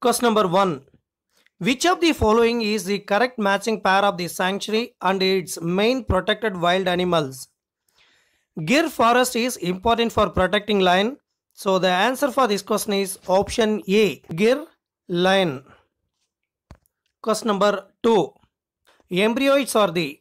Question number 1. Which of the following is the correct matching pair of the sanctuary and its main protected wild animals? Gir forest is important for protecting lion. So the answer for this question is option A, Gir lion. Question number 2. Embryoids are the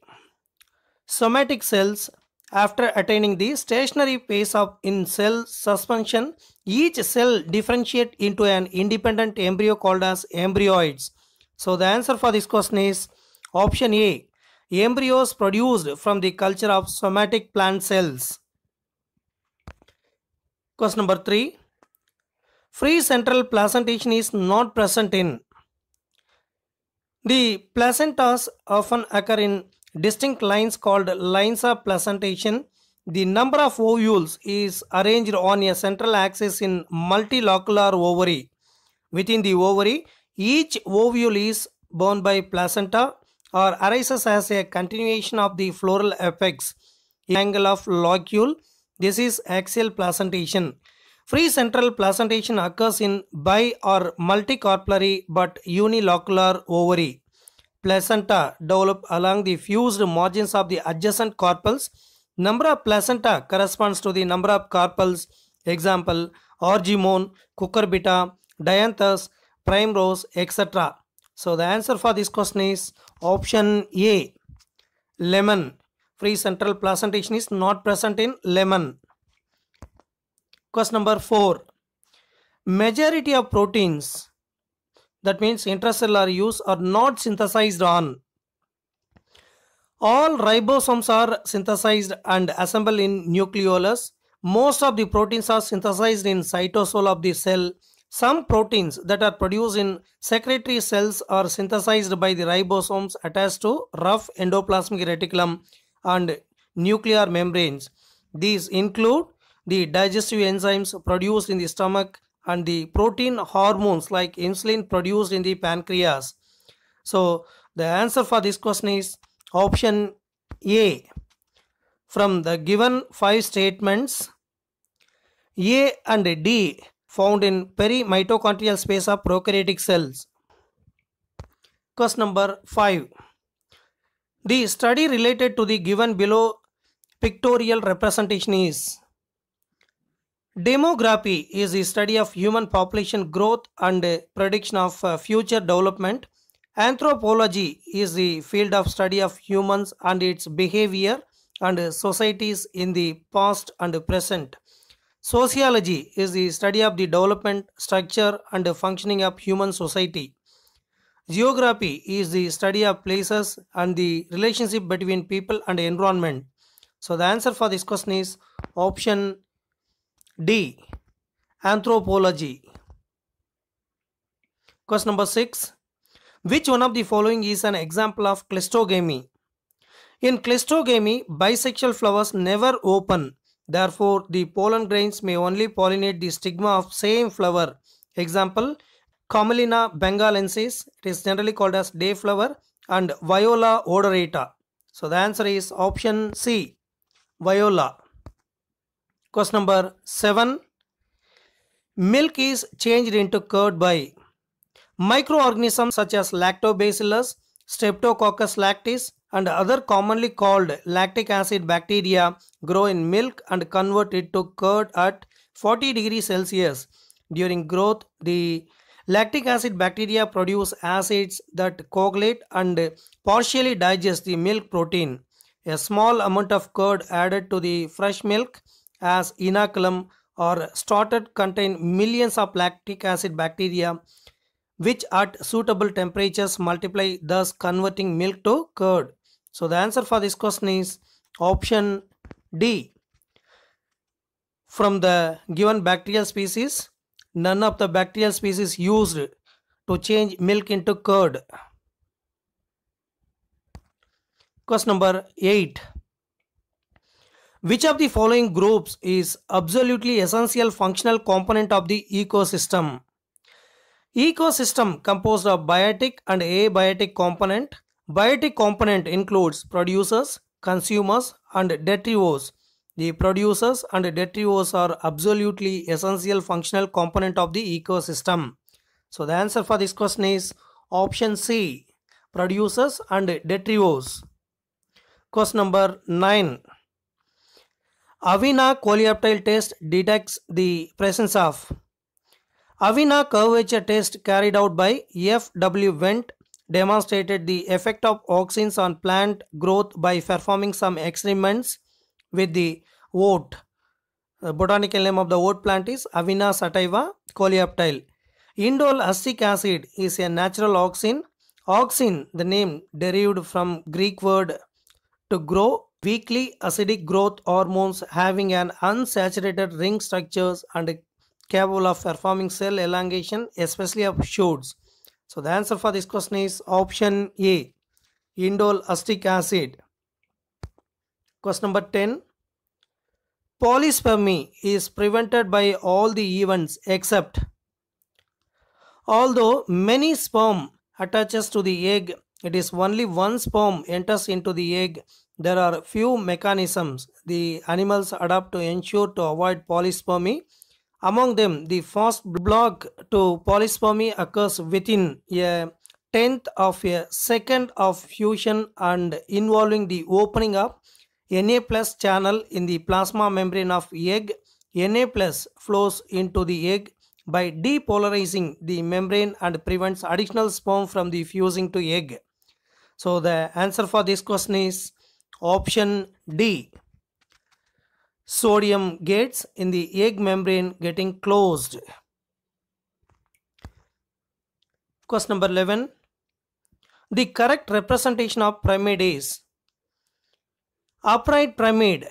somatic cells. After attaining the stationary phase of in cell suspension, each cell differentiate into an independent embryo called as embryoids. So the answer for this question is option A, embryos produced from the culture of somatic plant cells. Question number 3. Free central placentation is not present in. The placentas often occur in distinct lines called lines of placentation. The number of ovules is arranged on a central axis in multilocular ovary. Within the ovary, each ovule is borne by placenta or arises as a continuation of the floral apex. Angle of locule, this is axial placentation. Free central placentation occurs in bi or multicarpellary but unilocular ovary. Placenta develop along the fused margins of the adjacent carpels. Number of placenta corresponds to the number of carpels. Example, argemone, cucurbita, dianthus, primrose, etc. So the answer for this question is option A, lemon. Free central placentation is not present in lemon. Question number 4. Majority of proteins, that means intracellular use, are not synthesized on. All ribosomes are synthesized and assembled in nucleolus. Most of the proteins are synthesized in cytosol of the cell. Some proteins that are produced in secretory cells are synthesized by the ribosomes attached to rough endoplasmic reticulum and nuclear membranes. These include the digestive enzymes produced in the stomach and the protein hormones like insulin produced in the pancreas. So the answer for this question is option A. From the given 5 statements, A and D found in perimitochondrial space of prokaryotic cells. Question number 5. The study related to the given below pictorial representation is: demography is the study of human population growth and prediction of future development. Anthropology is the field of study of humans and its behavior and societies in the past and present. Sociology is the study of the development, structure and functioning of human society. Geography is the study of places and the relationship between people and environment. So the answer for this question is option D, anthropology. Question number 6. Which one of the following is an example of cleistogamy? In cleistogamy, bisexual flowers never open. Therefore, the pollen grains may only pollinate the stigma of same flower. Example, Commelina bengalensis, it is generally called as day flower, and Viola odorata. So the answer is option C, Viola. Question number 7. Milk is changed into curd by microorganisms such as lactobacillus, streptococcus lactis and other commonly called lactic acid bacteria grow in milk and convert it to curd at 40 degrees Celsius. During growth, the lactic acid bacteria produce acids that coagulate and partially digest the milk protein. A small amount of curd added to the fresh milk as inoculum or started contain millions of lactic acid bacteria which at suitable temperatures multiply, thus converting milk to curd. So the answer for this question is option D. From the given bacterial species, none of the bacterial species used to change milk into curd. Question number 8. Which of the following groups is absolutely essential functional component of the ecosystem? Ecosystem composed of biotic and abiotic component. Biotic component includes producers, consumers and detritivores. The producers and detritivores are absolutely essential functional component of the ecosystem. So the answer for this question is option C, producers and detritivores. Question number 9. Avena coleoptile test detects the presence of. Avena curvature test carried out by F.W. Wendt demonstrated the effect of auxins on plant growth by performing some experiments with the oat. The botanical name of the oat plant is Avena sativa coleoptile. Indole acetic acid is a natural auxin. Auxin, the name derived from Greek word to grow, weakly acidic growth hormones having an unsaturated ring structures and capable of performing cell elongation, especially of shoots. So the answer for this question is option A, indole acetic acid. Question number 10. Polyspermy is prevented by all the events except. Although many sperm attaches to the egg, it is only one sperm enters into the egg. There are few mechanisms the animals adopt to ensure to avoid polyspermy. Among them, the first block to polyspermy occurs within a tenth of a second of fusion and involving the opening of Na plus channel in the plasma membrane of egg. Na plus flows into the egg by depolarizing the membrane and prevents additional sperm from the fusing to egg. So the answer for this question is option D. Sodium gates in the egg membrane getting closed. Question number 11. The correct representation of pyramid is upright pyramid.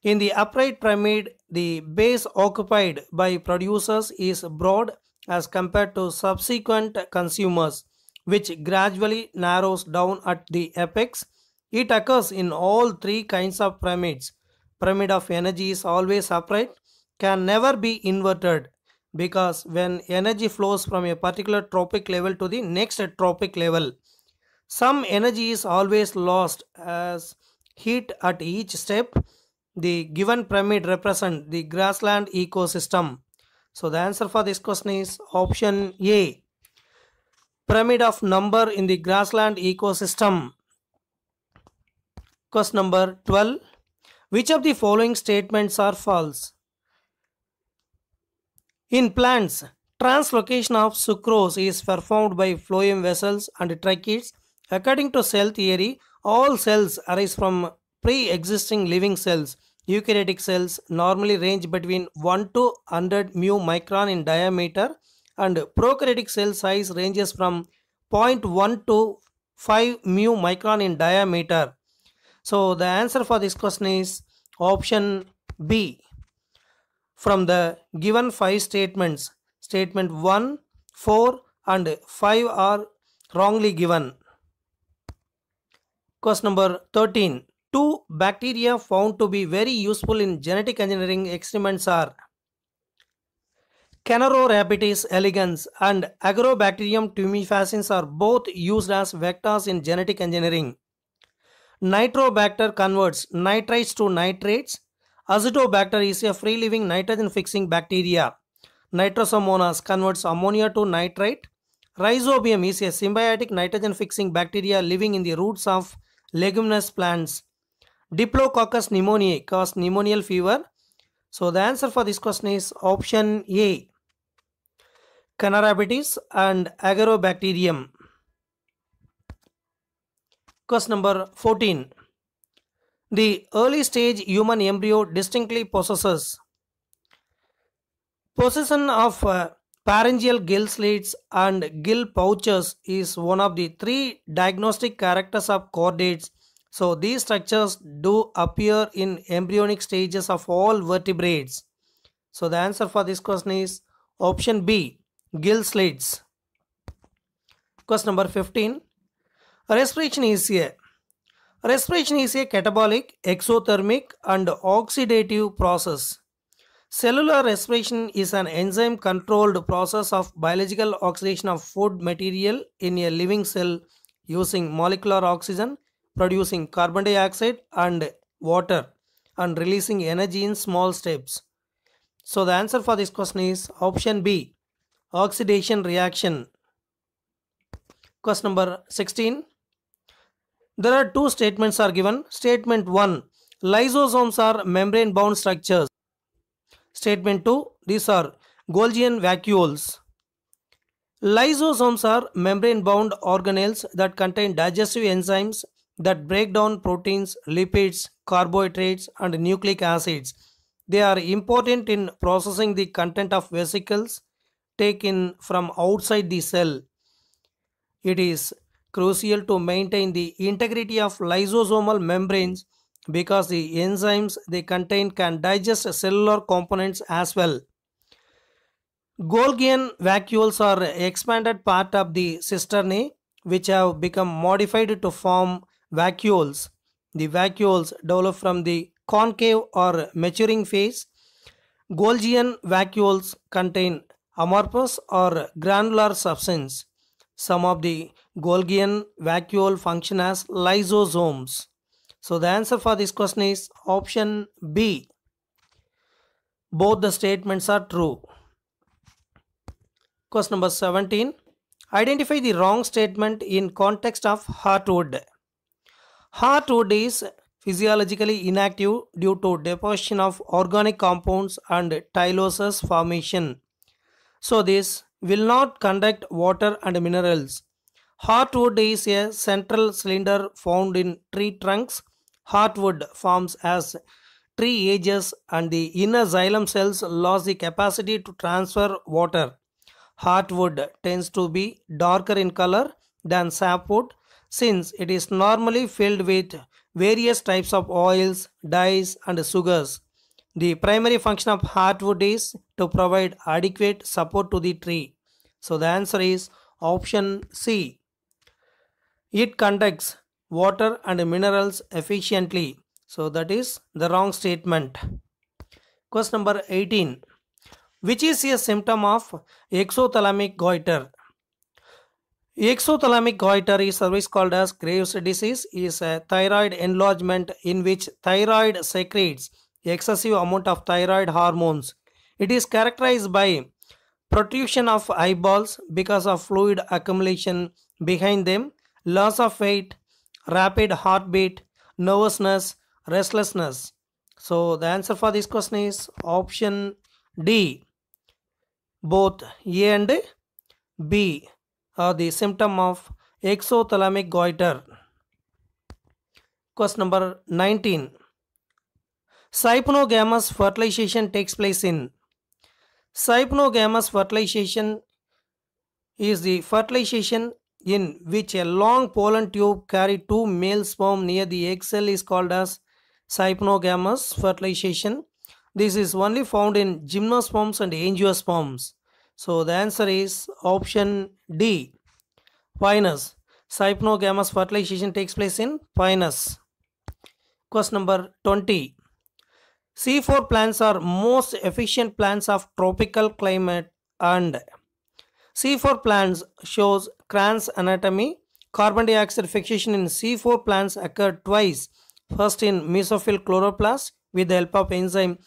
In the upright pyramid, the base occupied by producers is broad as compared to subsequent consumers, which gradually narrows down at the apex. It occurs in all three kinds of pyramids. Pyramid of energy is always upright, can never be inverted, because when energy flows from a particular tropic level to the next tropic level, some energy is always lost as heat at each step. The given pyramid represents the grassland ecosystem. So the answer for this question is option A, pyramid of number in the grassland ecosystem. Question number 12. Which of the following statements are false? In plants, translocation of sucrose is performed by phloem vessels and tracheids. According to cell theory, all cells arise from pre-existing living cells. Eukaryotic cells normally range between 1 to 100 mu micron in diameter, and prokaryotic cell size ranges from 0.1 to 5 mu micron in diameter. So the answer for this question is option B. From the given 5 statements, statement 1, 4 and 5 are wrongly given. Question number 13. Two bacteria found to be very useful in genetic engineering experiments are Caenorhabditis elegans and Agrobacterium tumefaciens are both used as vectors in genetic engineering. Nitrobacter converts nitrites to nitrates. Azotobacter is a free-living nitrogen-fixing bacteria. Nitrosomonas converts ammonia to nitrite. Rhizobium is a symbiotic nitrogen-fixing bacteria living in the roots of leguminous plants. Diplococcus pneumoniae cause pneumonial fever. So the answer for this question is option A, Caenorhabditis and Agrobacterium. Question number 14. The early stage human embryo distinctly possession of pharyngeal gill slits and gill pouches is one of the 3 diagnostic characters of chordates. So these structures do appear in embryonic stages of all vertebrates. So the answer for this question is option B, gill slits. Question number 15. Respiration is a catabolic, exothermic and oxidative process. Cellular respiration is an enzyme controlled process of biological oxidation of food material in a living cell using molecular oxygen, producing carbon dioxide and water and releasing energy in small steps. So the answer for this question is option B, oxidation reaction. Question number 16. There are two statements are given. Statement 1. Lysosomes are membrane bound structures. Statement 2. These are Golgian vacuoles. Lysosomes are membrane bound organelles that contain digestive enzymes that break down proteins, lipids, carbohydrates, and nucleic acids. They are important in processing the content of vesicles taken from outside the cell. It is crucial to maintain the integrity of lysosomal membranes because the enzymes they contain can digest cellular components as well. Golgian vacuoles are expanded part of the cisternae which have become modified to form vacuoles. The vacuoles develop from the concave or maturing phase. Golgian vacuoles contain amorphous or granular substance. Some of the Golgian vacuole function as lysosomes. So the answer for this question is option B. Both the statements are true. Question number 17. Identify the wrong statement in context of heartwood. Heartwood is physiologically inactive due to deposition of organic compounds and tyloses formation. So this will not conduct water and minerals. Heartwood is a central cylinder found in tree trunks. Heartwood forms as tree ages and the inner xylem cells lose the capacity to transfer water. Heartwood tends to be darker in color than sapwood since it is normally filled with various types of oils, dyes, and sugars. The primary function of heartwood is to provide adequate support to the tree. So the answer is option C. It conducts water and minerals efficiently. So that is the wrong statement. Question number 18. Which is a symptom of exothalamic goiter? Exothalamic goiter is otherwise called as Graves' disease, is a thyroid enlargement in which thyroid secretes excessive amount of thyroid hormones. It is characterized by protrusion of eyeballs because of fluid accumulation behind them, loss of weight, rapid heartbeat, nervousness, restlessness. So the answer for this question is option D. Both A and B are the symptom of exothalamic goiter. Question number 19. Cypnogamous fertilization takes place in. Cypnogamous fertilization is the fertilization in which a long pollen tube carry two male sperm near the egg cell is called as cypnogamous fertilization. This is only found in gymnosperms and angiosperms. So the answer is option D. Pinus. Cypnogamous fertilization takes place in pinus. Question number 20. C4 plants are most efficient plants of tropical climate and C4 plants shows Kranz anatomy. Carbon dioxide fixation in C4 plants occur twice. First in mesophyll chloroplast with the help of enzyme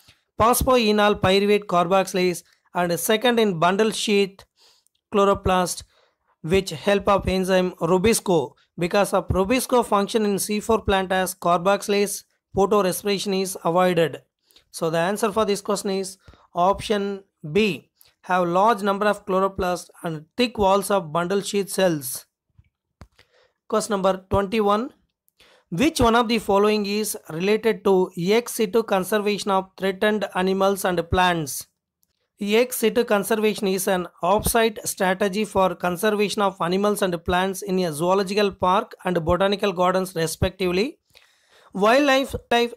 phosphoenol pyruvate carboxylase and second in bundle sheath chloroplast which help of enzyme rubisco. Because of rubisco function in C4 plant as carboxylase, photorespiration is avoided. So the answer for this question is option B. Have large number of chloroplasts and thick walls of bundle sheath cells. Question number 21. Which one of the following is related to ex situ conservation of threatened animals and plants? Ex situ conservation is an off-site strategy for conservation of animals and plants in a zoological park and botanical gardens respectively. Wildlife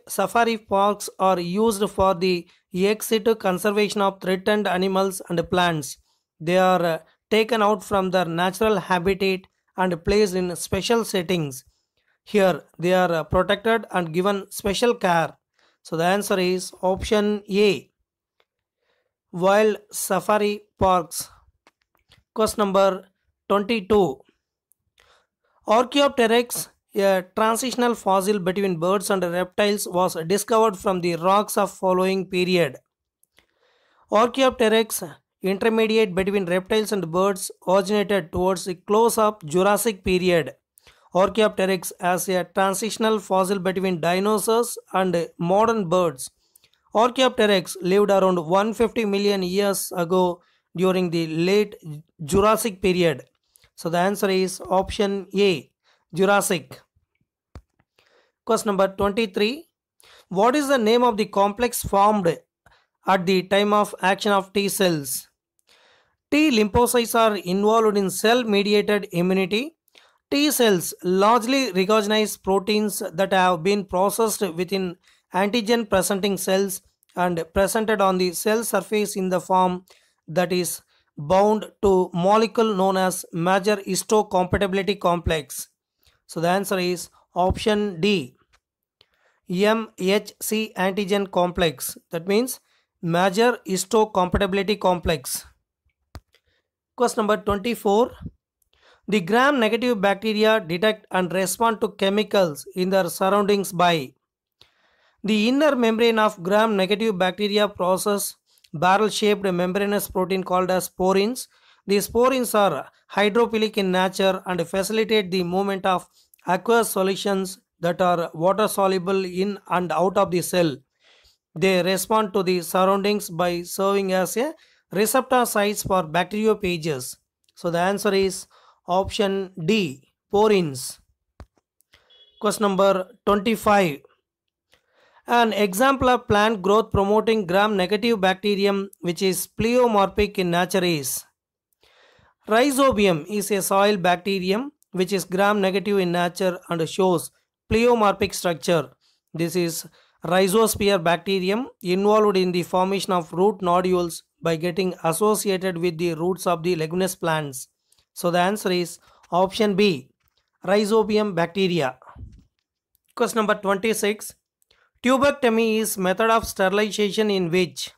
safari parks are used for the ex situ conservation of threatened animals and plants. They are taken out from their natural habitat and placed in special settings. Here they are protected and given special care. So the answer is option A. Wild safari parks. Question number 22. Archaeopteryx, a transitional fossil between birds and reptiles, was discovered from the rocks of following period. Archaeopteryx intermediate between reptiles and birds originated towards the close of Jurassic period. Archaeopteryx as a transitional fossil between dinosaurs and modern birds. Archaeopteryx lived around 150 million years ago during the late Jurassic period. So the answer is option A, Jurassic. Question number 23. What is the name of the complex formed at the time of action of T cells? T lymphocytes are involved in cell-mediated immunity. T cells largely recognize proteins that have been processed within antigen-presenting cells and presented on the cell surface in the form that is bound to molecule known as major histocompatibility complex. So the answer is option D, MHC antigen complex. That means major histocompatibility complex. Question number 24. The gram-negative bacteria detect and respond to chemicals in their surroundings by the inner membrane of gram-negative bacteria process barrel-shaped membranous protein called as sporins. These sporins are hydrophilic in nature and facilitate the movement of aqueous solutions that are water-soluble in and out of the cell. They respond to the surroundings by serving as a receptor sites for bacteriophages. So the answer is option D, porins. Question number 25. An example of plant growth promoting gram-negative bacterium which is pleomorphic in nature is Rhizobium is a soil bacterium which is gram-negative in nature and shows pleomorphic structure. This is Rhizosphere bacterium involved in the formation of root nodules by getting associated with the roots of the leguminous plants. So the answer is option B, Rhizobium bacteria. Question number 26. Tubectomy is method of sterilization in which?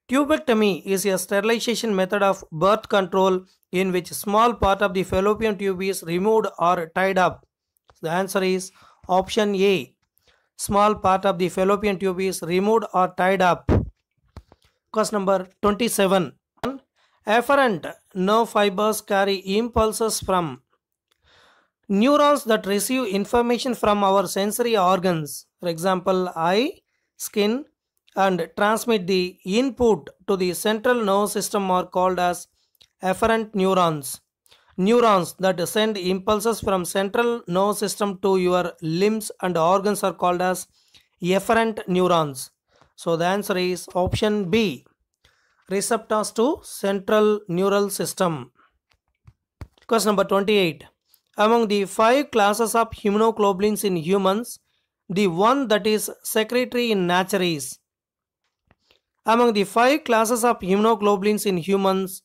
Tubectomy is a sterilization method of birth control in which small part of the fallopian tube is removed or tied up. The answer is option A, small part of the fallopian tube is removed or tied up. Question number 27. Afferent nerve fibers carry impulses from neurons that receive information from our sensory organs, for example, eye, skin, and transmit the input to the central nervous system are called as afferent neurons. Neurons that send impulses from central nervous system to your limbs and organs are called as efferent neurons. So the answer is option B, receptors to central neural system. Question number 28. Among the 5 classes of immunoglobulins in humans, the one that is secretory in nature is. Among the 5 classes of immunoglobulins in humans,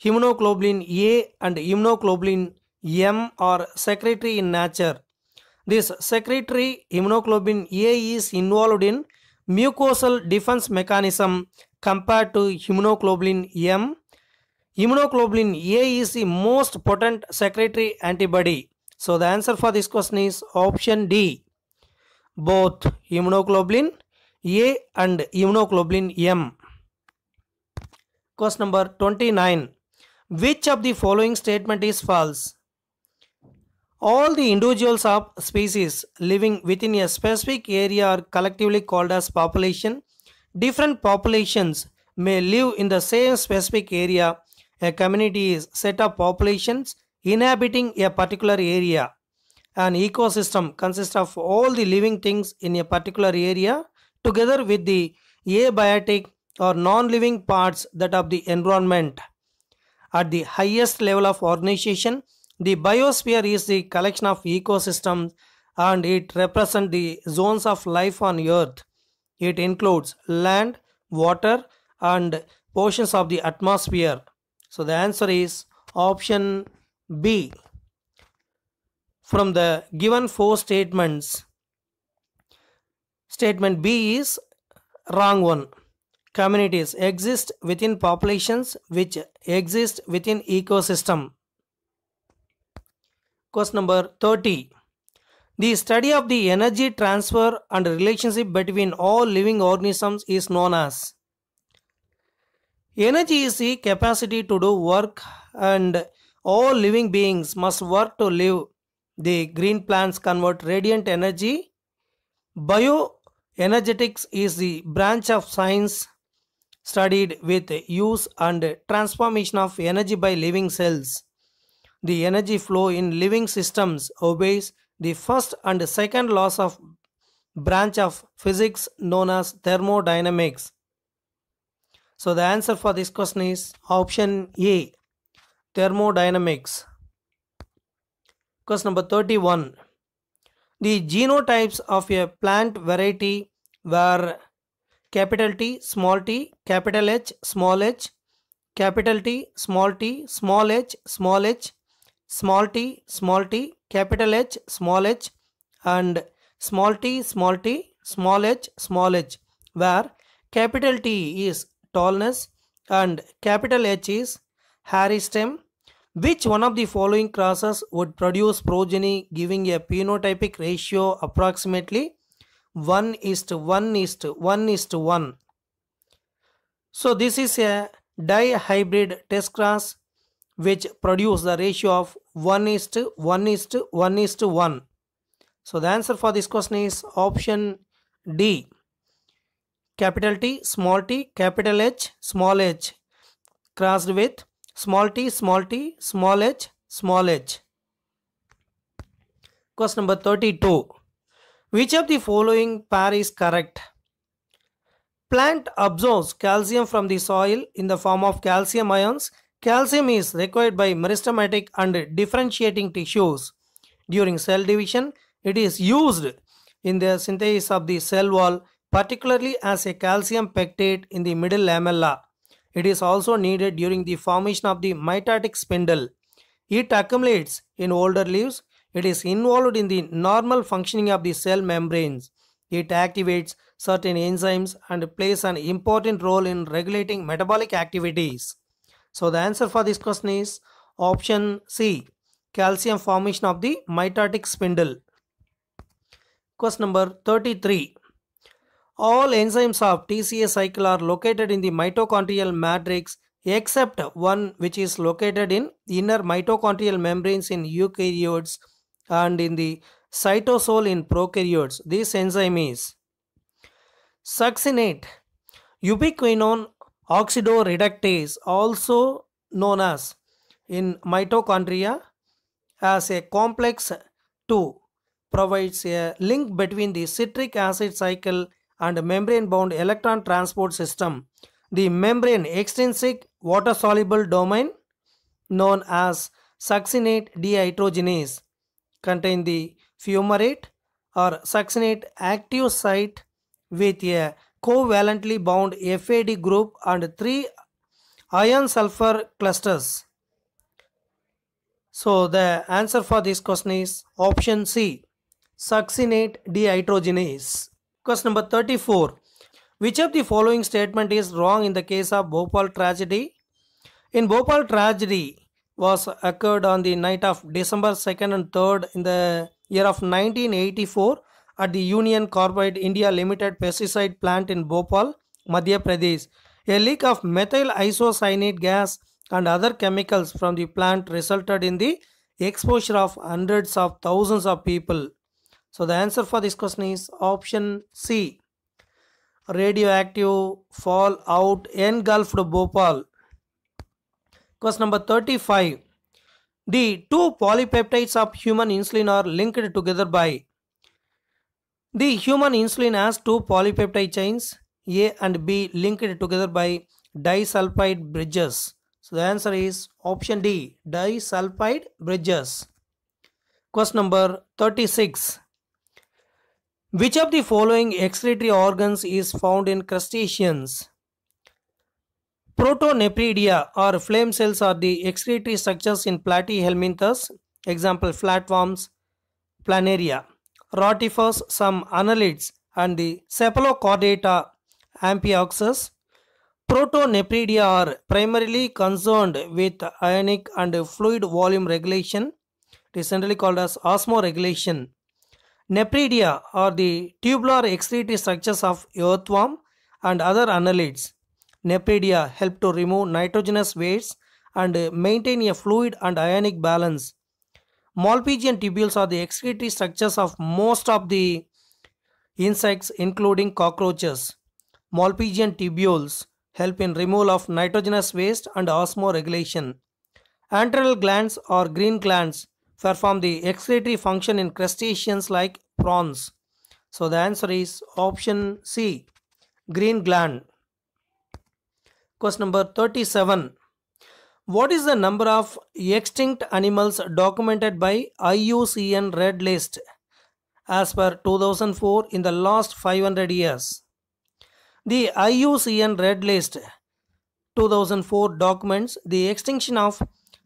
immunoglobulin A and immunoglobulin M are secretory in nature. This secretory immunoglobulin A is involved in mucosal defense mechanism compared to immunoglobulin M. Immunoglobulin A is the most potent secretory antibody. So the answer for this question is option D, both immunoglobulin A and immunoglobulin M. Question number 29. Which of the following statement is false? All the individuals of species living within a specific area are collectively called as population. Different populations may live in the same specific area. A community is a set of populations inhabiting a particular area. An ecosystem consists of all the living things in a particular area together with the abiotic or non-living parts that of the environment. At the highest level of organization, the biosphere is the collection of ecosystems and it represents the zones of life on earth. It includes land, water and portions of the atmosphere. So the answer is option B. From the given 4 statements, statement B is wrong one. Communities exist within populations which exist within ecosystem. Question number 30. The study of the energy transfer and relationship between all living organisms is known as. Energy is the capacity to do work, and all living beings must work to live. The green plants convert radiant energy. Bioenergetics is the branch of science studied with use and transformation of energy by living cells. The energy flow in living systems obeys the first and second laws of branch of physics known as thermodynamics. So the answer for this question is option A, thermodynamics. Question number 31. The genotypes of a plant variety were capital T, small t, capital H, small h, capital T, small h, small h, small t, capital H, small h, and small t, small h, where capital T is tallness and capital H is hairy stem. Which one of the following crosses would produce progeny giving a phenotypic ratio approximately 1:1:1:1? So this is a dihybrid test cross which produce the ratio of 1:1:1:1. So the answer for this question is option D, capital T, capital H, small h, crossed with small t, small h, small h. Question number 32. Which of the following pair is correct? Plant absorbs calcium from the soil in the form of calcium ions. Calcium is required by meristematic and differentiating tissues. During cell division, it is used in the synthesis of the cell wall, particularly as a calcium pectate in the middle lamella. It is also needed during the formation of the mitotic spindle. It accumulates in older leaves. It is involved in the normal functioning of the cell membranes. It activates certain enzymes and plays an important role in regulating metabolic activities. So the answer for this question is option C, calcium formation of the mitotic spindle. Question number 33. All enzymes of TCA cycle are located in the mitochondrial matrix except one which is located in inner mitochondrial membranes in eukaryotes and in the cytosol in prokaryotes. This enzyme is succinate ubiquinone oxidoreductase, also known as in mitochondria as a complex 2, provides a link between the citric acid cycle and membrane-bound electron transport system. The membrane extrinsic water-soluble domain known as succinate dehydrogenase contain the fumarate or succinate active site with a covalently bound FAD group and 3 iron sulfur clusters. So the answer for this question is option C, succinate dehydrogenase. Question number 34. Which of the following statement is wrong in the case of Bhopal tragedy? In Bhopal tragedy was occurred on the night of December 2nd and 3rd in the year of 1984 at the Union Carbide India Limited pesticide plant in Bhopal, Madhya Pradesh. A leak of methyl isocyanate gas and other chemicals from the plant resulted in the exposure of hundreds of thousands of people. So the answer for this question is option C, radioactive fallout engulfed Bhopal. Question number 35. The two polypeptides of human insulin are linked together by. The human insulin has two polypeptide chains A and B linked together by disulfide bridges. So the answer is option D, disulfide bridges. Question number 36. Which of the following excretory organs is found in crustaceans? Protonephridia or flame cells are the excretory structures in platyhelminthes. Example, flatworms, planaria. Rotifers, some annelids, and the cephalochordata, amphioxus. Protonephridia are primarily concerned with ionic and fluid volume regulation. It is generally called as osmoregulation. Nephridia are the tubular excretory structures of earthworm and other annelids. nephridia help to remove nitrogenous waste and maintain a fluid and ionic balance. Malpighian tubules are the excretory structures of most of the insects, including cockroaches. Malpighian tubules help in removal of nitrogenous waste and osmoregulation. Antennal glands or green glands perform the excretory function in crustaceans like prawns. So the answer is option C, green gland. Question number 37. What is the number of extinct animals documented by IUCN Red List as per 2004 in the last 500 years? The IUCN Red List 2004 documents the extinction of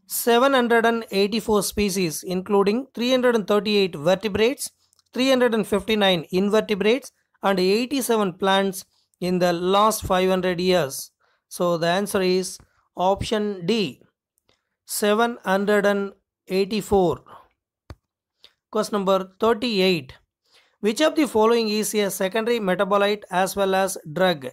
784 species, including 338 vertebrates, 359 invertebrates, and 87 plants in the last 500 years. So the answer is option D, 784. Question number 38. Which of the following is a secondary metabolite as well as drug?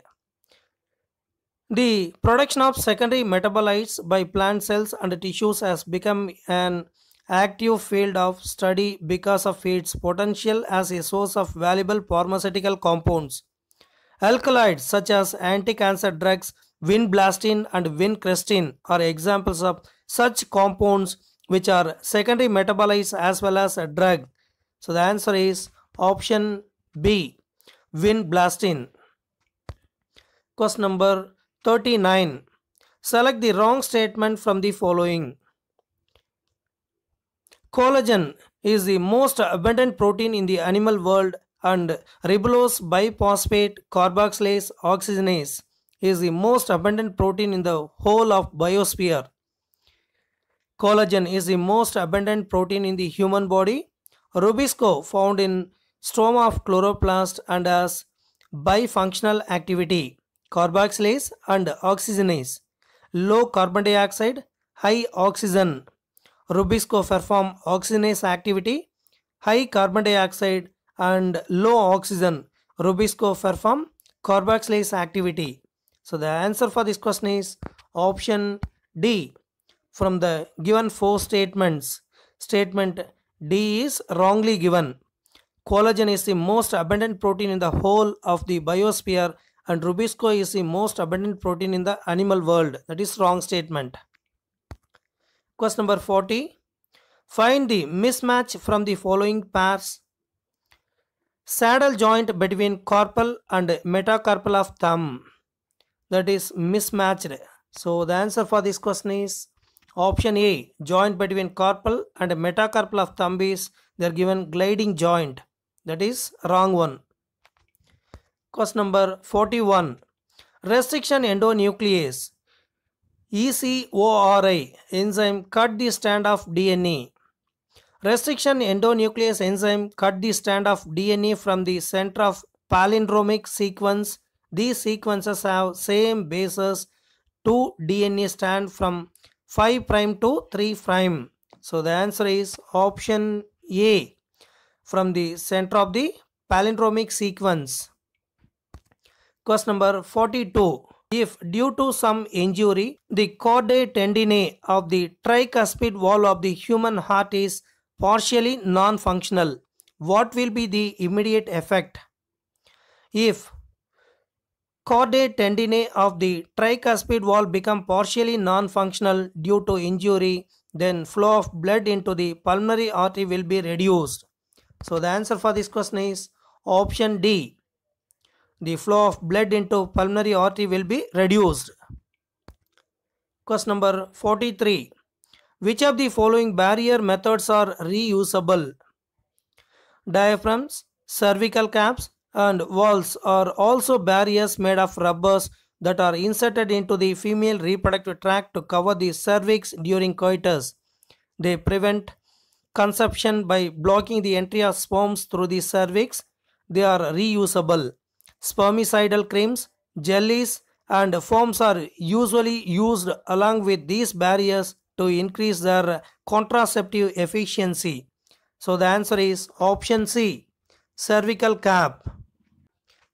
The production of secondary metabolites by plant cells and tissues has become an active field of study because of its potential as a source of valuable pharmaceutical compounds. Alkaloids such as anti-cancer drugs, vinblastine and vincristine are examples of such compounds which are secondary metabolites as well as a drug. So the answer is option B, vinblastine. Question number 39. Select the wrong statement from the following. Collagen is the most abundant protein in the animal world, and ribulose biphosphate carboxylase oxygenase is the most abundant protein in the whole of biosphere. Collagen is the most abundant protein in the human body. Rubisco found in stroma of chloroplast and has bifunctional activity. Carboxylase and oxygenase. Low carbon dioxide, high oxygen. Rubisco perform oxygenase activity. High carbon dioxide and low oxygen. Rubisco perform carboxylase activity. So the answer for this question is option D. From the given 4 statements, statement D is wrongly given. Collagen is the most abundant protein in the whole of the biosphere, and Rubisco is the most abundant protein in the animal world. That is wrong statement. Question number 40. Find the mismatch from the following pairs. Saddle joint between carpal and metacarpal of thumb. That is mismatched. So the answer for this question is option A. Joint between carpal and metacarpal of thumb is they are given gliding joint. That is wrong one. Question number 41. Restriction endonuclease ECORI enzyme cut the strand of DNA. Restriction endonuclease enzyme cut the strand of DNA from the center of palindromic sequence. These sequences have same bases. 2 DNA strand from 5' to 3'. So the answer is option A, from the center of the palindromic sequence. Question number 42. If due to some injury, the chordae tendineae of the tricuspid valve of the human heart is partially non-functional, what will be the immediate effect? If chordae tendineae of the tricuspid valve become partially non-functional due to injury, then flow of blood into the pulmonary artery will be reduced. So the answer for this question is option D. The flow of blood into pulmonary artery will be reduced. Question number 43. Which of the following barrier methods are reusable? Diaphragms, cervical caps, and walls are also barriers made of rubbers that are inserted into the female reproductive tract to cover the cervix during coitus. They prevent conception by blocking the entry of sperms through the cervix. They are reusable. Spermicidal creams, jellies, and foams are usually used along with these barriers to increase their contraceptive efficiency. So the answer is option C, cervical cap.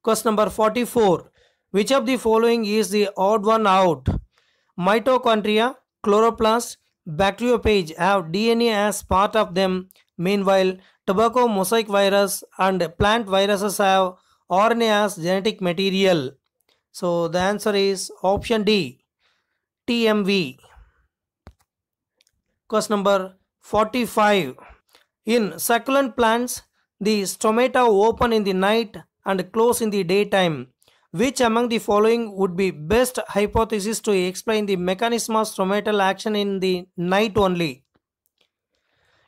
Question number 44. Which of the following is the odd one out? Mitochondria, chloroplast, bacteriophage have DNA as part of them. Meanwhile, tobacco mosaic virus and plant viruses have RNA as genetic material. So the answer is option D, TMV. Question number 45. In succulent plants, the stomata open in the night and close in the daytime. Which among the following would be best hypothesis to explain the mechanism of stomatal action in the night only?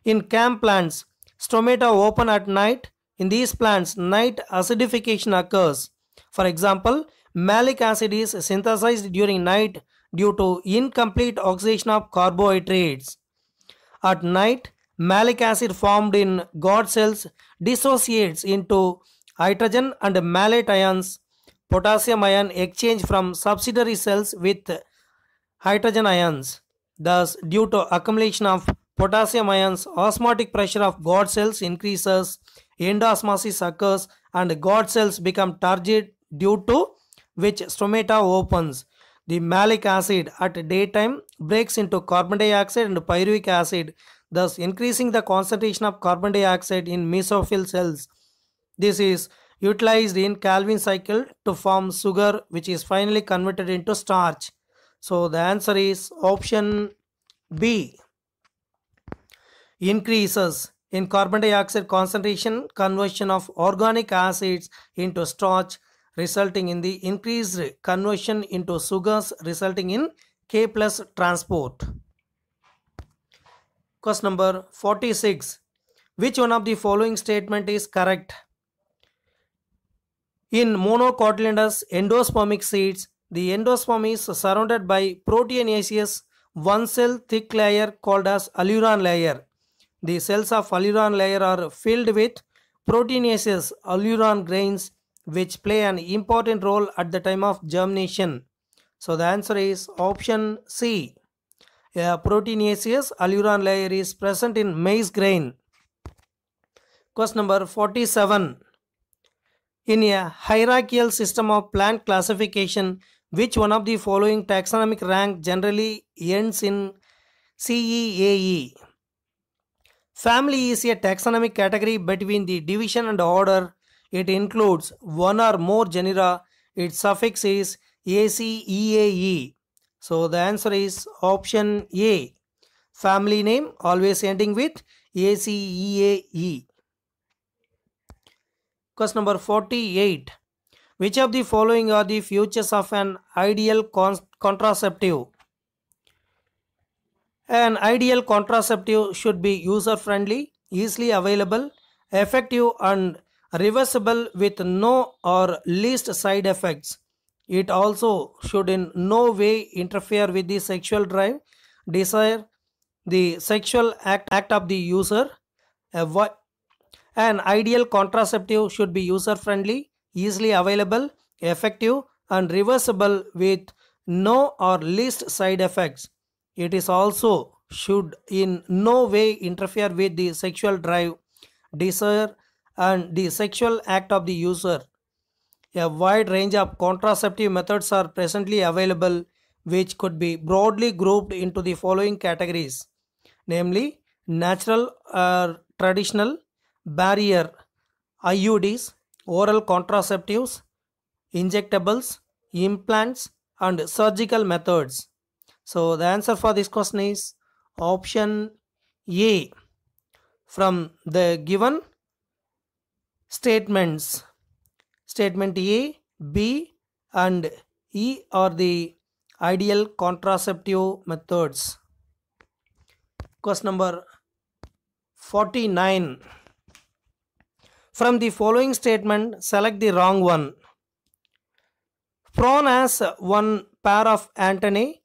In camp plants, stomata open at night. In these plants, night acidification occurs. For example, malic acid is synthesized during night due to incomplete oxidation of carbohydrates. At night, malic acid formed in God cells dissociates into hydrogen and malate ions. Potassium ion exchange from subsidiary cells with hydrogen ions. Thus, due to accumulation of potassium ions, osmotic pressure of God cells increases, endosmosis occurs, and God cells become turgid, due to which stomata opens. The malic acid at daytime breaks into carbon dioxide and pyruvic acid, thus increasing the concentration of carbon dioxide in mesophyll cells. This is utilized in Calvin cycle to form sugar, which is finally converted into starch. So the answer is option B. Increases in carbon dioxide concentration, conversion of organic acids into starch, resulting in the increased conversion into sugars, resulting in K plus transport. Question number 46. Which one of the following statement is correct? In monocotyledonous endospermic seeds, the endosperm is surrounded by proteinaceous one-cell thick layer called as alluron layer. The cells of alluron layer are filled with proteinaceous alluron grains, which play an important role at the time of germination. So the answer is option C. A proteinaceous alluron layer is present in maize grain. Question number 47. In a hierarchical system of plant classification, which one of the following taxonomic rank generally ends in CEAE? Family is a taxonomic category between the division and order. It includes one or more genera. Its suffix is ACEAE. So the answer is option A. Family name always ending with ACEAE. Question number 48. Which of the following are the features of an ideal contraceptive? An ideal contraceptive should be user-friendly, easily available, effective and reversible with no or least side effects. It also should in no way interfere with the sexual drive, desire, the sexual act of the user. An ideal contraceptive should be user-friendly, easily available, effective and reversible with no or least side effects. It is also should in no way interfere with the sexual drive, desire and the sexual act of the user. A wide range of contraceptive methods are presently available, which could be broadly grouped into the following categories, namely natural or traditional, barrier, IUDs, oral contraceptives, injectables, implants and surgical methods. So the answer for this question is option A. From the given statements, statement A, B and E are the ideal contraceptive methods. Question number 49. From the following statement, select the wrong one. Prawn has one pair of antennae,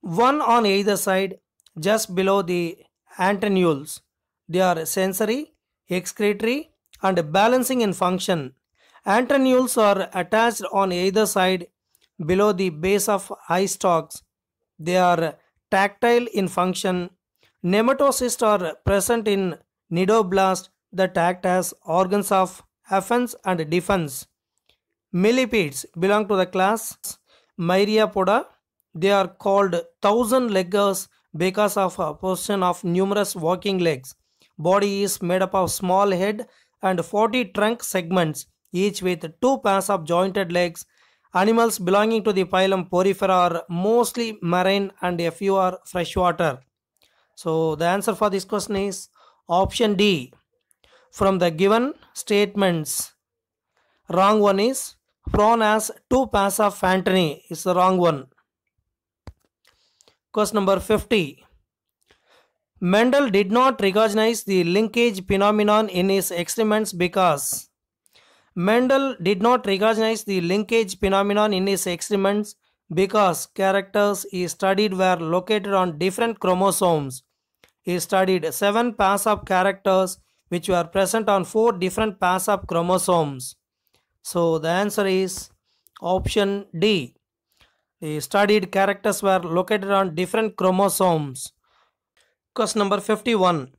one on either side, just below the antennules. They are sensory, excretory, and balancing in function. Antennules are attached on either side below the base of eye stalks. They are tactile in function. Nematocysts are present in nidoblast that act as organs of offense and defense. Millipedes belong to the class Myriapoda. They are called thousand-leggers because of a possession of numerous walking legs. Body is made up of small head and 40 trunk segments, each with two pairs of jointed legs. Animals belonging to the phylum Porifera are mostly marine and a few are freshwater. So the answer for this question is option D. From the given statements, wrong one is prawn has two pairs of antennae is the wrong one. Question number 50. Mendel did not recognize the linkage phenomenon in his experiments because Mendel did not recognize the linkage phenomenon in his experiments because characters he studied were located on different chromosomes. He studied 7 pairs of characters which were present on 4 different pairs of chromosomes. So the answer is option D. The studied characters were located on different chromosomes. Question number 51.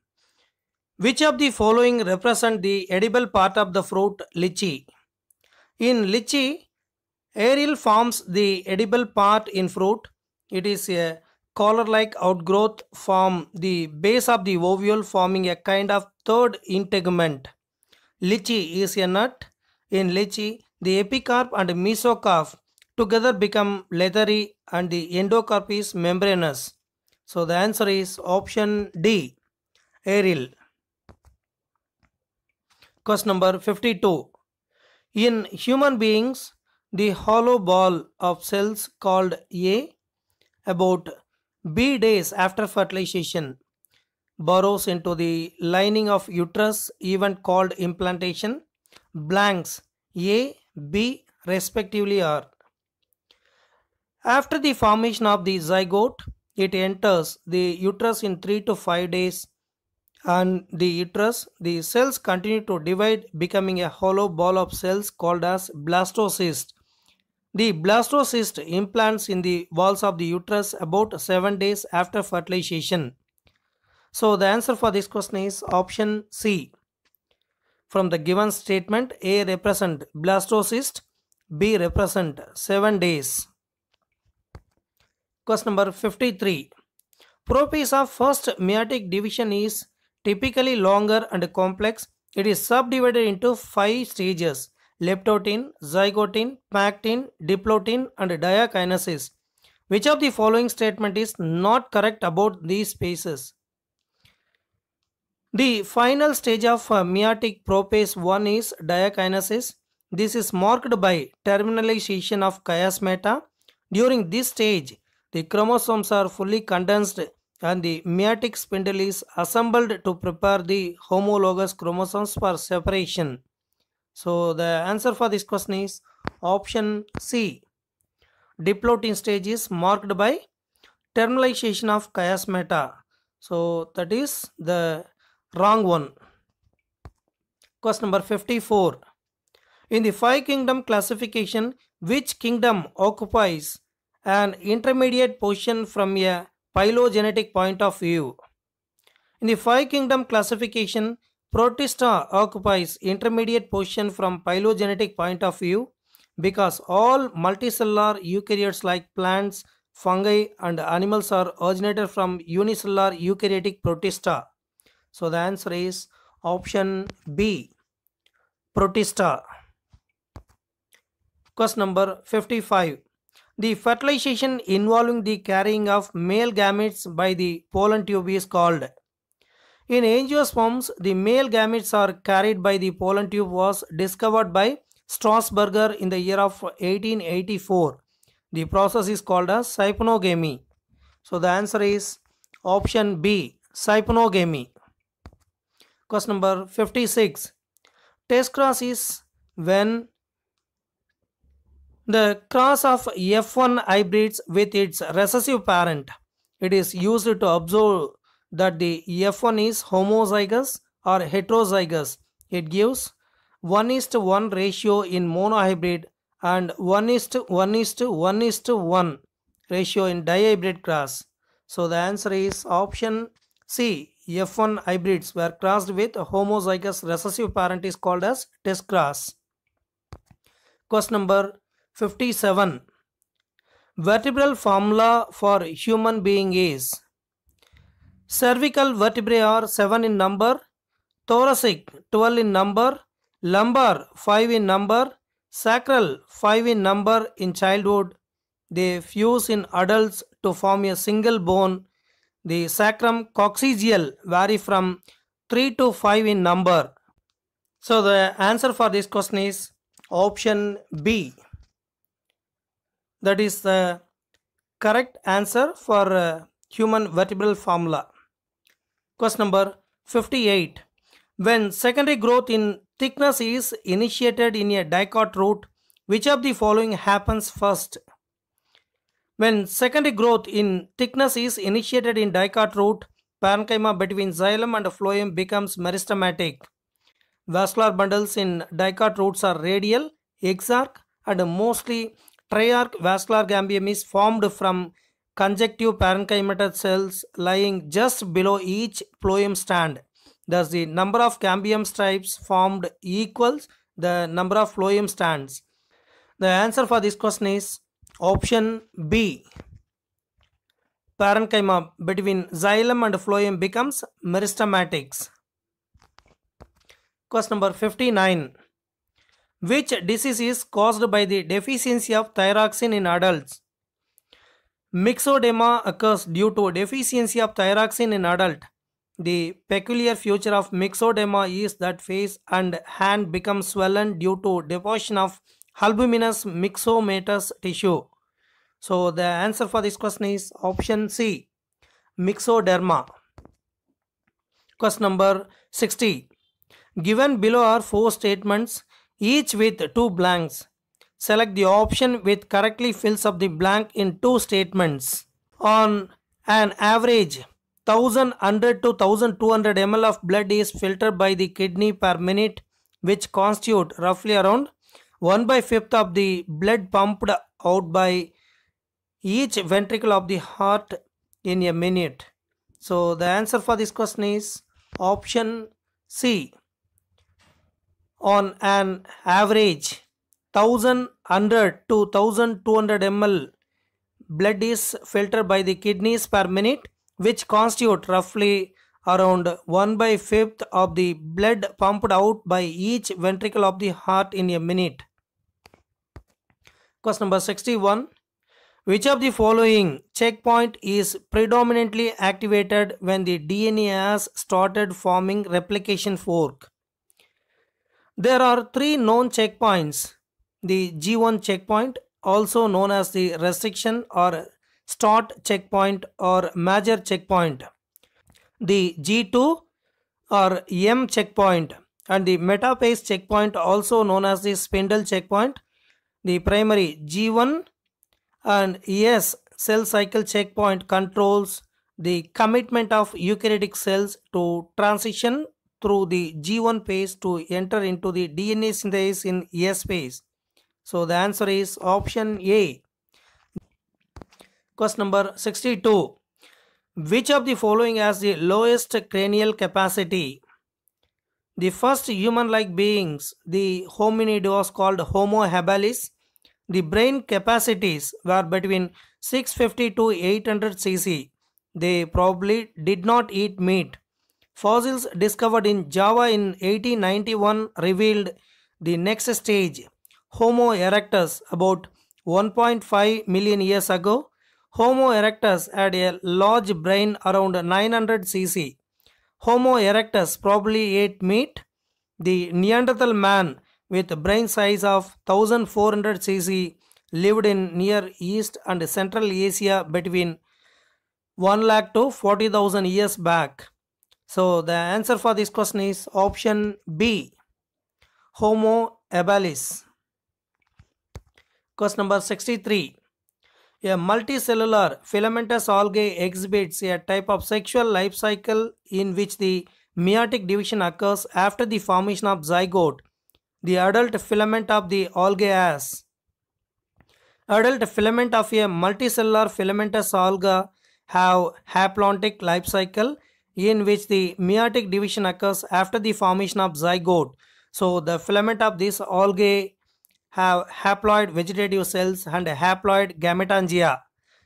Which of the following represent the edible part of the fruit lychee? In lychee, aerial forms the edible part in fruit. It is a collar-like outgrowth from the base of the ovule forming a kind of third integument. Lychee is a nut. In lychee, the epicarp and mesocarp together become leathery and the endocarp is membranous. So the answer is option D, aerial. Question number 52. In human beings, the hollow ball of cells called A about B days after fertilization burrows into the lining of uterus, event called implantation. Blanks A, B respectively are. After the formation of the zygote, it enters the uterus in 3 to 5 days and the uterus, the cells continue to divide becoming a hollow ball of cells called as blastocyst. The blastocyst implants in the walls of the uterus about 7 days after fertilization. So the answer for this question is option C. From the given statement, A represent blastocyst, B represent 7 days. Question number 53. Prophase of first meiotic division is typically longer and complex. It is subdivided into 5 stages: leptotin, zygotin, pactin, diplotin and diakinesis. Which of the following statement is not correct about these phases? The final stage of meiotic prophase 1 is diakinesis. This is marked by terminalization of chiasmata. During this stage, the chromosomes are fully condensed and the meiotic spindle is assembled to prepare the homologous chromosomes for separation. So the answer for this question is option C. Diplotin stage is marked by terminalization of chiasmata. So that is the wrong one. Question number 54. In the 5 kingdom classification, which kingdom occupies an intermediate position from a phylogenetic point of view? In the 5 kingdom classification, Protista occupies intermediate position from phylogenetic point of view because all multicellular eukaryotes like plants, fungi and animals are originated from unicellular eukaryotic Protista. So the answer is option B, Protista. Question number 55. The fertilization involving the carrying of male gametes by the pollen tube is called. In angiosperms, the male gametes are carried by the pollen tube was discovered by Strasburger in the year of 1884. The process is called as syponogamy. So the answer is option B, syponogamy. Question number 56. Test cross is when the cross of F1 hybrids with its recessive parent. It is used to observe that the F1 is homozygous or heterozygous. It gives 1:1 ratio in monohybrid and 1:1:1 ratio in dihybrid cross. So the answer is option C. F1 hybrids were crossed with homozygous recessive parent is called as test cross. Question number 57. Vertebral formula for human being is: cervical vertebrae are 7 in number, thoracic 12 in number, lumbar 5 in number, sacral 5 in number in childhood. They fuse in adults to form a single bone. The sacrum coccygeal vary from 3 to 5 in number. So the answer for this question is option B. That is the correct answer for human vertebral formula. Question number 58. When secondary growth in thickness is initiated in a dicot root, which of the following happens first? When secondary growth in thickness is initiated in dicot root, parenchyma between xylem and phloem becomes meristematic. Vascular bundles in dicot roots are radial, exarch, and mostly triarch. Vascular ganglion is formed from conjunctive parenchymatous cells lying just below each phloem strand. Thus, the number of cambium stripes formed equals the number of phloem strands. The answer for this question is option B. Parenchyma between xylem and phloem becomes meristematics. Question number 59. Which disease is caused by the deficiency of thyroxine in adults? Myxedema occurs due to deficiency of thyroxine in adult. The peculiar feature of myxedema is that face and hand become swollen due to deposition of albuminous myxomatous tissue. So the answer for this question is option C, myxoderma. Question number 60. Given below are 4 statements, each with 2 blanks. Select the option which correctly fills up the blank in 2 statements. On an average, 1100 to 1200 ml of blood is filtered by the kidney per minute, which constitute roughly around 1/5 of the blood pumped out by each ventricle of the heart in a minute. So the answer for this question is option C. On an average, 1100 to 1200 ml blood is filtered by the kidneys per minute, which constitute roughly around 1/5 of the blood pumped out by each ventricle of the heart in a minute. Question number 61. Which of the following checkpoint is predominantly activated when the DNA has started forming replication fork? There are 3 known checkpoints. The G1 checkpoint, also known as the restriction or start checkpoint or major checkpoint, the G2 or M checkpoint, and the metaphase checkpoint, also known as the spindle checkpoint. The primary G1 and S cell cycle checkpoint controls the commitment of eukaryotic cells to transition through the G1 phase to enter into the DNA synthesis in S phase. So the answer is option A. Question number 62. Which of the following has the lowest cranial capacity? The first human-like beings, the hominid, was called Homo habilis. The brain capacities were between 650 to 800 cc. They probably did not eat meat. Fossils discovered in Java in 1891 revealed the next stage. Homo erectus about 1.5 million years ago. Homo erectus had a large brain around 900 cc. Homo erectus probably ate meat. The Neanderthal man with brain size of 1400 cc lived in Near East and Central Asia between 1 lakh to 40,000 years back. So the answer for this question is option B, Homo habilis. Question number 63. A multicellular filamentous algae exhibits a type of sexual life cycle in which the meiotic division occurs after the formation of zygote. The adult filament of the algae has. Adult filament of a multicellular filamentous alga have haplontic life cycle in which the meiotic division occurs after the formation of zygote. So the filament of this algae have haploid vegetative cells and haploid gametangia?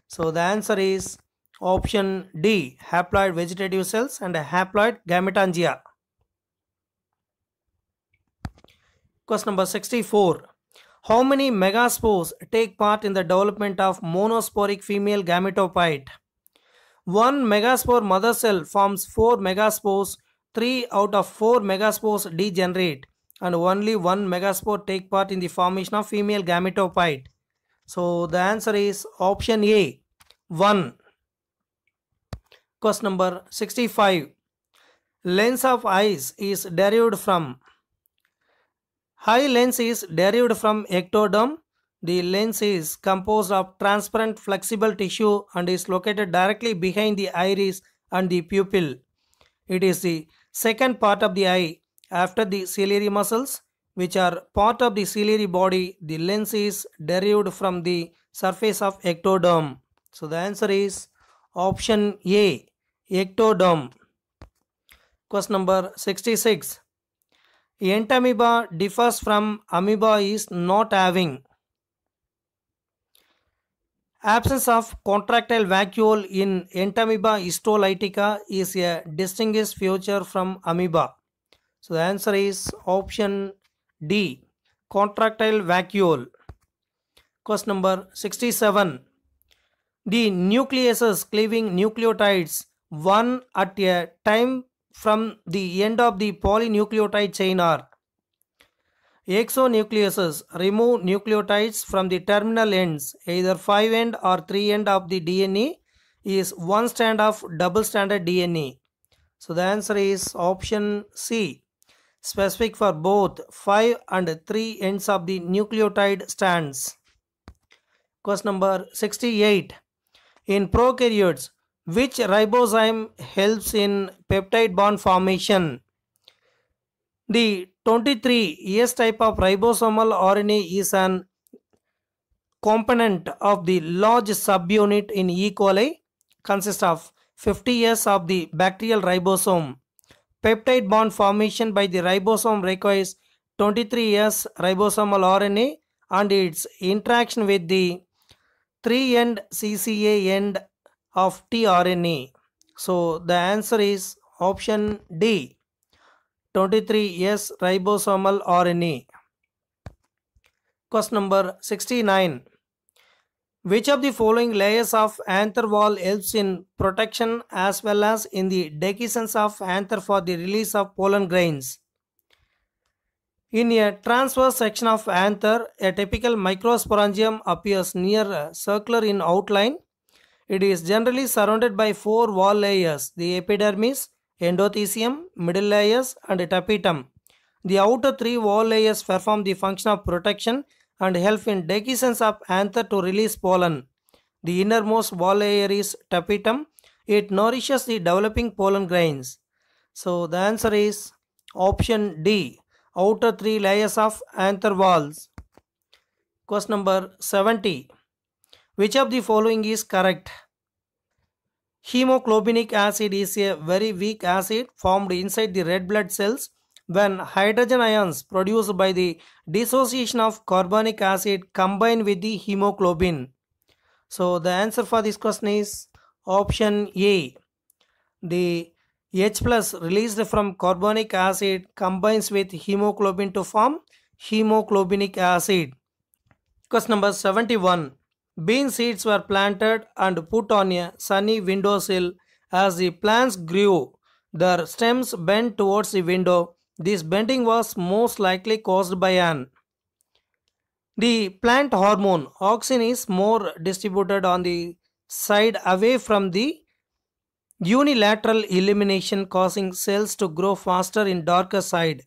So the answer is option D, haploid vegetative cells and haploid gametangia. Question number 64. How many megaspores take part in the development of monosporic female gametophyte? One megaspore mother cell forms 4 megaspores, 3 out of 4 megaspores degenerate, and only one megaspore take part in the formation of female gametophyte. So the answer is option A, 1. Question number 65. Lens of eyes is derived from. Eye lens is derived from ectoderm. The lens is composed of transparent flexible tissue and is located directly behind the iris and the pupil. It is the second part of the eye after the ciliary muscles, which are part of the ciliary body. The lens is derived from the surface of ectoderm. So the answer is option A, ectoderm. Question number 66. Entamoeba differs from amoeba is not having. Absence of contractile vacuole in Entamoeba histolytica is a distinguished feature from amoeba. So the answer is option D, contractile vacuole. Question number 67. The nucleases cleaving nucleotides one at a time from the end of the polynucleotide chain are. Exonucleases remove nucleotides from the terminal ends, either 5 end or 3 end of the DNA is one strand of double stranded DNA. So the answer is option C, specific for both 5 and 3 ends of the nucleotide strands. Question number 68. In prokaryotes, which ribosome helps in peptide bond formation? The 23S type of ribosomal RNA is an component of the large subunit in E. coli, consists of 50S of the bacterial ribosome. Peptide bond formation by the ribosome requires 23S ribosomal RNA and its interaction with the 3-end CCA end of tRNA. So the answer is option D, 23S ribosomal RNA. Question number 69. Which of the following layers of anther wall helps in protection as well as in the dehiscence of anther for the release of pollen grains? In a transverse section of anther, a typical microsporangium appears near circular in outline. It is generally surrounded by 4 wall layers: the epidermis, endothecium, middle layers, and tapetum. The outer 3 wall layers perform the function of protection and help in dehiscence of anther to release pollen. The innermost wall layer is tapetum. It nourishes the developing pollen grains. So the answer is option D, outer 3 layers of anther walls. Question number 70. Which of the following is correct? Hemoglobinic acid is a very weak acid formed inside the red blood cells when hydrogen ions produced by the dissociation of carbonic acid combine with the hemoglobin. So the answer for this question is option A. The H plus released from carbonic acid combines with hemoglobin to form hemoglobinic acid. Question number 71. Bean seeds were planted and put on a sunny windowsill. As the plants grew, their stems bent towards the window. This bending was most likely caused by an. The plant hormone auxin is more distributed on the side away from the unilateral illumination, causing cells to grow faster in darker side,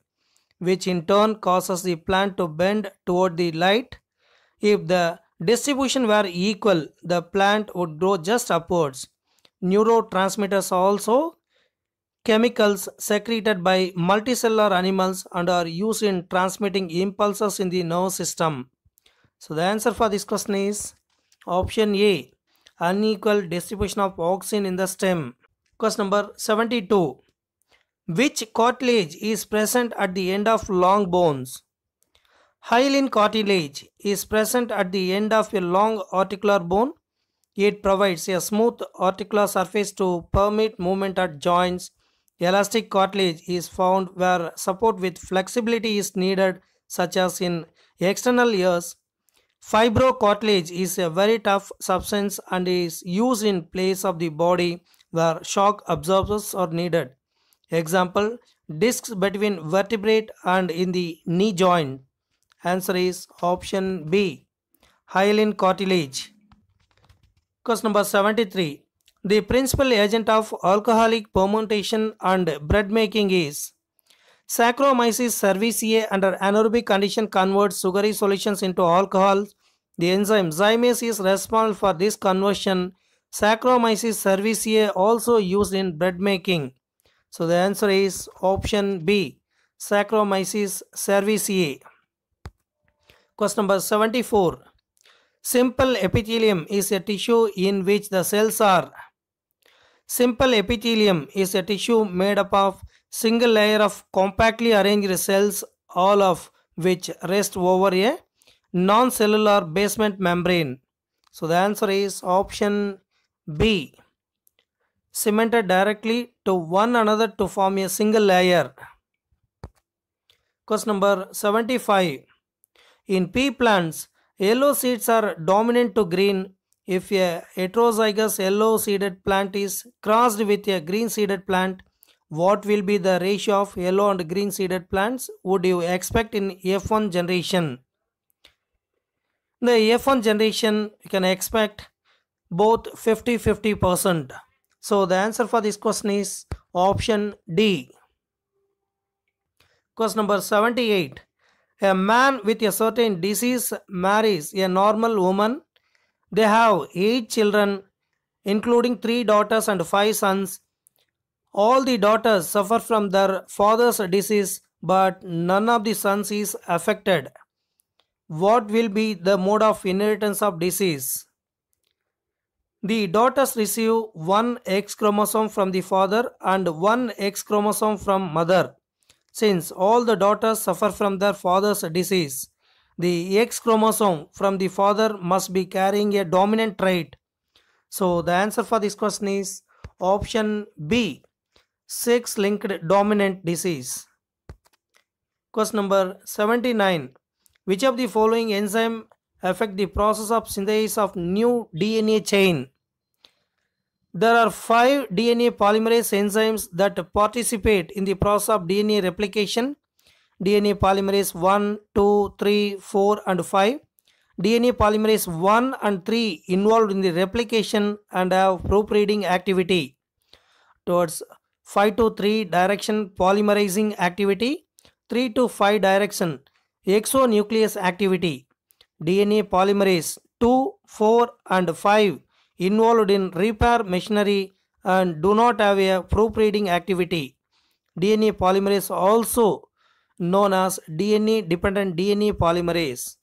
which in turn causes the plant to bend toward the light. If the distribution were equal, the plant would grow just upwards. Neurotransmitters are also chemicals secreted by multicellular animals and are used in transmitting impulses in the nervous system. So the answer for this question is option A, unequal distribution of auxin in the stem. Question number 72. Which cartilage is present at the end of long bones? Hyaline cartilage is present at the end of a long articular bone. It provides a smooth articular surface to permit movement at joints. Elastic cartilage is found where support with flexibility is needed, such as in external ears. Fibrocartilage is a very tough substance and is used in place of the body where shock absorbers are needed. Example, discs between vertebrae and in the knee joint. Answer is option B, hyaline cartilage. Question number 73. The principal agent of alcoholic fermentation and bread making is Saccharomyces cerevisiae under anaerobic condition converts sugary solutions into alcohol. The enzyme zymase is responsible for this conversion. Saccharomyces cerevisiae also used in bread making. So the answer is option B, Saccharomyces cerevisiae. Question number 74. Simple epithelium is a tissue in which the cells are. Simple epithelium is a tissue made up of single layer of compactly arranged cells, all of which rest over a non-cellular basement membrane. So the answer is option B, cemented directly to one another to form a single layer. Question number 75. In pea plants, yellow seeds are dominant to green. If a heterozygous yellow seeded plant is crossed with a green seeded plant, what will be the ratio of yellow and green seeded plants would you expect in F1 generation? The F1 generation, you can expect both 50-50%. So the answer for this question is option D. Question number 78. A man with a certain disease marries a normal woman. They have 8 children, including 3 daughters and 5 sons. All the daughters suffer from their father's disease, but none of the sons is affected. What will be the mode of inheritance of disease? The daughters receive one X chromosome from the father and one X chromosome from mother. Since all the daughters suffer from their father's disease, the X chromosome from the father must be carrying a dominant trait. So the answer for this question is option B, sex-linked dominant disease. Question number 79. Which of the following enzyme affect the process of synthesis of new DNA chain? There are 5 DNA polymerase enzymes that participate in the process of DNA replication. DNA polymerase 1, 2, 3, 4 and 5. DNA polymerase 1 and 3 involved in the replication and have proofreading activity. Towards 5 to 3 direction polymerizing activity, 3 to 5 direction exonuclease activity. DNA polymerase 2, 4 and 5 involved in repair machinery and do not have a proofreading activity. DNA polymerase also known as DNA dependent DNA polymerase.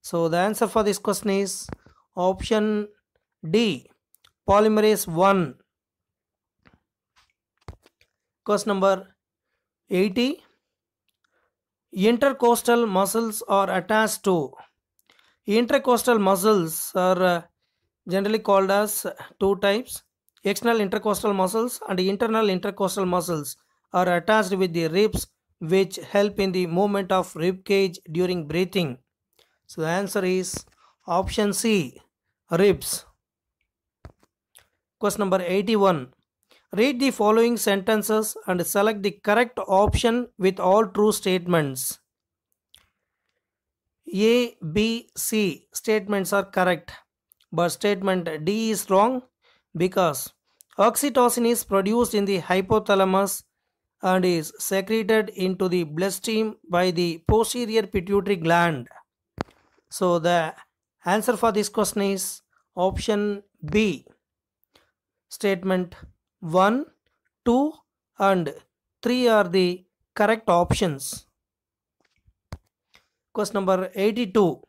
So the answer for this question is option D, polymerase 1. Question number 80. Intercostal muscles are attached to. Intercostal muscles are generally called as 2 types. External intercostal muscles and internal intercostal muscles are attached with the ribs, which help in the movement of rib cage during breathing. So the answer is option C, ribs. Question number 81. Read the following sentences and select the correct option with all true statements. A, B, C statements are correct, but statement D is wrong because oxytocin is produced in the hypothalamus and is secreted into the bloodstream by the posterior pituitary gland. So the answer for this question is option B. Statement 1, 2 and 3 are the correct options. Question number 82.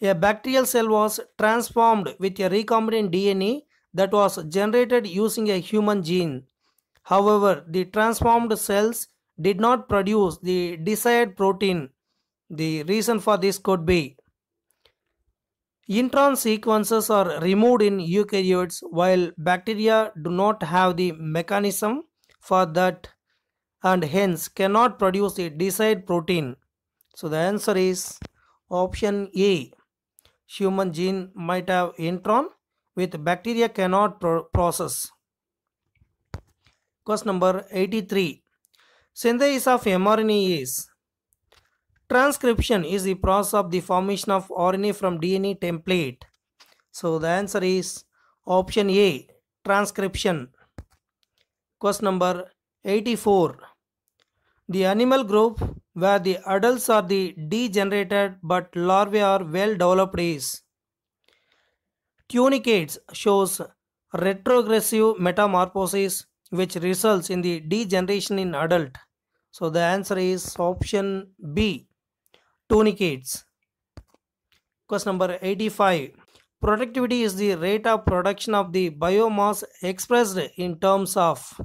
A bacterial cell was transformed with a recombinant DNA that was generated using a human gene. However, the transformed cells did not produce the desired protein. The reason for this could be intron sequences are removed in eukaryotes while bacteria do not have the mechanism for that and hence cannot produce the desired protein. So the answer is option A. Human gene might have intron with bacteria cannot process. Question number 83. Synthesis of mRNA is transcription is the process of the formation of RNA from DNA template. So the answer is option A, transcription. Question number 84. The animal group where the adults are the degenerated but larvae are well developed is tunicates, shows retrogressive metamorphosis which results in the degeneration in adult. So the answer is option B, tunicates. Question number 85. Productivity is the rate of production of the biomass expressed in terms of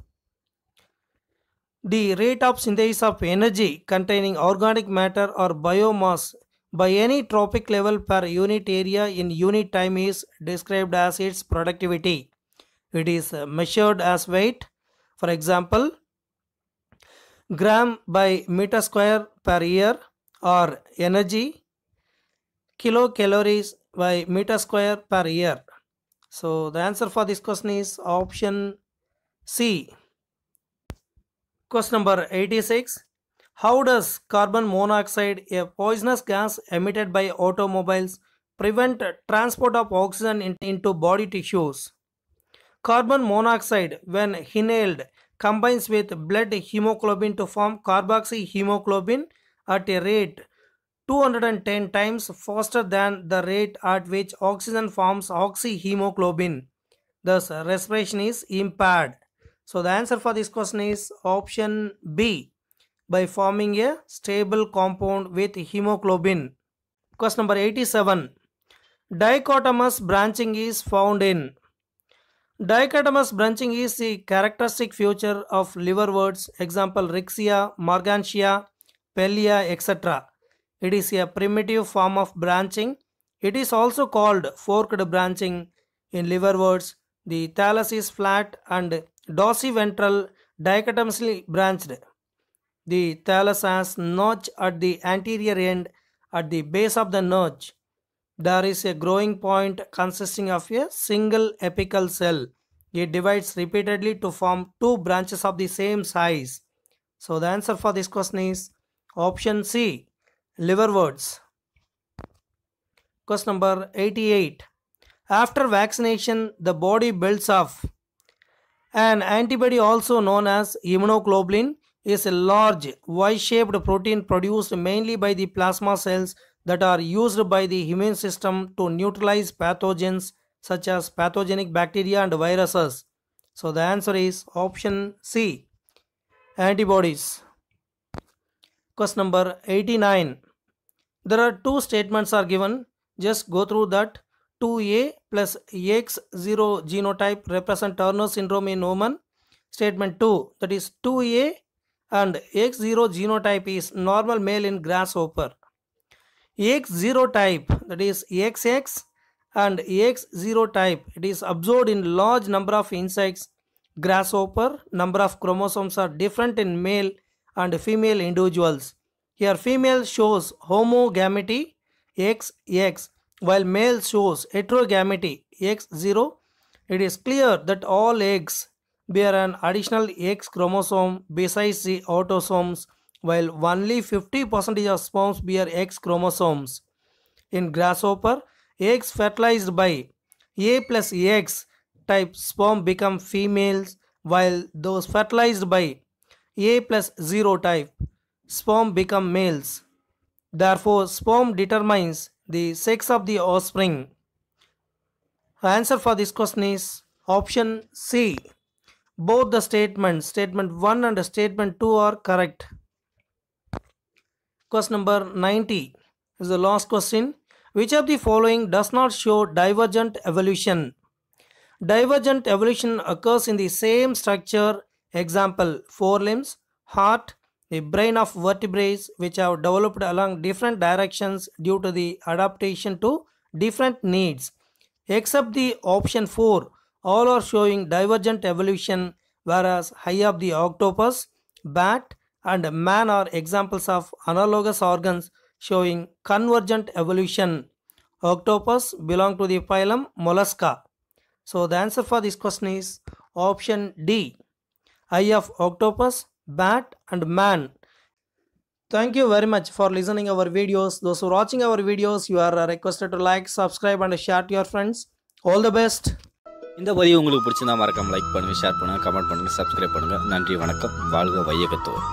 the rate of synthesis of energy containing organic matter or biomass by any trophic level per unit area in unit time is described as its productivity. It is measured as weight. For example, gram by meter square per year, or energy kilocalories by meter square per year. So the answer for this question is option C. Question number 86. How does carbon monoxide, a poisonous gas emitted by automobiles, prevent transport of oxygen into body tissues? Carbon monoxide, when inhaled, combines with blood hemoglobin to form carboxyhemoglobin at a rate 210 times faster than the rate at which oxygen forms oxyhemoglobin. Thus, respiration is impaired. So the answer for this question is option B, by forming a stable compound with hemoglobin. Question number 87. Dichotomous branching is found in. Dichotomous branching is the characteristic feature of liverworts, example Rixia, Morgantia, Pellia, etc. It is a primitive form of branching. It is also called forked branching. In liverworts, the thallus is flat and dorsiventral dichotomously branched. The thallus has notch at the anterior end. At the base of the notch, there is a growing point consisting of a single apical cell. It divides repeatedly to form two branches of the same size. So the answer for this question is option C, liverworts. Question number 88. After vaccination, the body builds up an antibody also known as immunoglobulin is a large Y-shaped protein produced mainly by the plasma cells that are used by the immune system to neutralize pathogens such as pathogenic bacteria and viruses. So the answer is option C, antibodies. Question number 89. There are two statements are given. Just go through that. 2A plus X0 genotype represent Turner syndrome in woman. Statement 2, that is 2A and X0 genotype is normal male in grasshopper. X0 type, that is XX, and X0 type, it is observed in large number of insects. Grasshopper, number of chromosomes are different in male and female individuals. Here female shows homogamity XX while male shows heterogamity X0. It is clear that all eggs bear an additional X chromosome besides the autosomes, while only 50% of sperms bear X chromosomes. In grasshopper, eggs fertilized by A plus X type sperm become females, while those fertilized by A plus 0 type sperm become males. Therefore, sperm determines the sex of the offspring. Answer for this question is option C. Both the statements, statement 1 and statement 2 are correct. Question number 90 is the last question. Which of the following does not show divergent evolution? Divergent evolution occurs in the same structure. Example, forelimbs, heart, the brain of vertebrates which have developed along different directions due to the adaptation to different needs. Except the option 4, all are showing divergent evolution, whereas high of the octopus, bat, and man are examples of analogous organs showing convergent evolution. Octopus belong to the phylum Mollusca. So the answer for this question is option D. Eye of octopus, bat, and man. Thank you very much for listening our videos. Those who are watching our videos, you are requested to like, subscribe, and share to your friends. All the best. இந்த பதிவு உங்களுக்கு பிடிச்சிருந்தா மறக்காம like பண்ணுங்க, share பண்ணுங்க, comment பண்ணுங்க, subscribe பண்ணுங்க. நன்றி, வணக்கம். வாழ்க வையகத்தோர்.